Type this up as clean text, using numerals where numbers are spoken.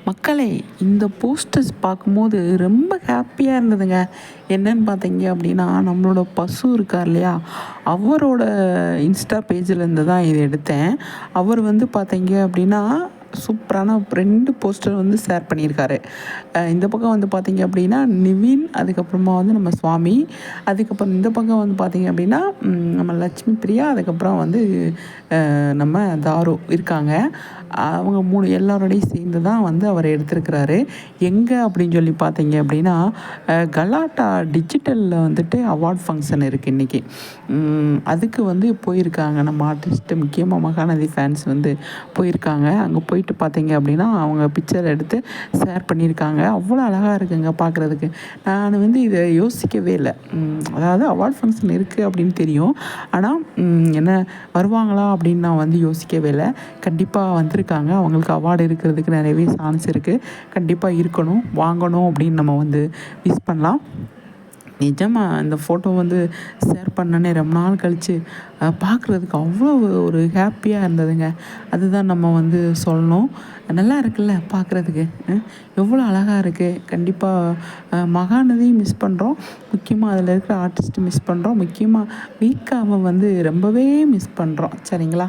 மக்களே, இந்த போஸ்டர்ஸ் பார்க்கும்போது ரொம்ப ஹாப்பியாக இருந்ததுங்க. என்னன்னு பார்த்தீங்க அப்படின்னா, நம்மளோட பசு இருக்கார் இல்லையா, அவரோட இன்ஸ்டா பேஜ்லேருந்து தான் இதை எடுத்தேன். அவர் வந்து பார்த்தீங்க அப்படின்னா, சூப்பரான 2 போஸ்டர் வந்து ஷேர் பண்ணியிருக்காரு. இந்த பக்கம் வந்து பார்த்தீங்க அப்படின்னா நிவின், அதுக்கப்புறமா வந்து நம்ம சுவாமி, அதுக்கப்புறம் இந்த பக்கம் வந்து பார்த்தீங்க அப்படின்னா நம்ம லட்சுமி பிரியா, அதுக்கப்புறம் வந்து நம்ம தாரு இருக்காங்க. அவங்க 3 எல்லாரோடையும் சேர்ந்து தான் வந்து அவர் எடுத்திருக்கிறாரு. எங்கே அப்படின்னு சொல்லி பார்த்தீங்க அப்படின்னா, கலாட்டா டிஜிட்டலில் வந்துட்டு அவார்ட் ஃபங்க்ஷன் இருக்குது இன்றைக்கி. அதுக்கு வந்து போயிருக்காங்க நம்ம ஆர்டிஸ்ட்டு, முக்கியமாக மகாநதி ஃபேன்ஸ் வந்து போயிருக்காங்க. அங்கே போயிட்டு பார்த்தீங்க அப்படின்னா அவங்க பிக்சர் எடுத்து ஷேர் பண்ணியிருக்காங்க. அவ்வளோ அழகாக இருக்குங்க பார்க்குறதுக்கு. நான் வந்து இதை யோசிக்கவே இல்லை. அதாவது அவார்ட் ஃபங்க்ஷன் இருக்குது அப்படின்னு தெரியும். ஆனால் என்ன வருவாங்களா அப்படின்னு நான் வந்து யோசிக்கவே இல்லை. கண்டிப்பாக வந்திருக்காங்க. அவங்களுக்கு அவார்டு இருக்கிறதுக்கு நிறையவே சான்ஸ் இருக்குது. கண்டிப்பாக இருக்கணும், வாங்கணும் அப்படின்னு நம்ம வந்து விஷ் பண்ணலாம். நிஜமாக இந்த ஃபோட்டோ வந்து ஷேர் பண்ணனே ரொம்ப நாள் கழித்து பார்க்குறதுக்கு அவ்வளோ ஒரு ஹாப்பியாக இருந்ததுங்க. அதுதான் நம்ம வந்து சொல்லணும். நல்லா இருக்குல்ல பார்க்குறதுக்கு, எவ்வளோ அழகாக இருக்குது. கண்டிப்பாக மகாநதியும் மிஸ் பண்ணுறோம். முக்கியமாக அதில் இருக்கிற ஆர்டிஸ்ட்டு மிஸ் பண்ணுறோம். முக்கியமாக வீக்காவை வந்து ரொம்பவே மிஸ் பண்ணுறோம். சரிங்களா?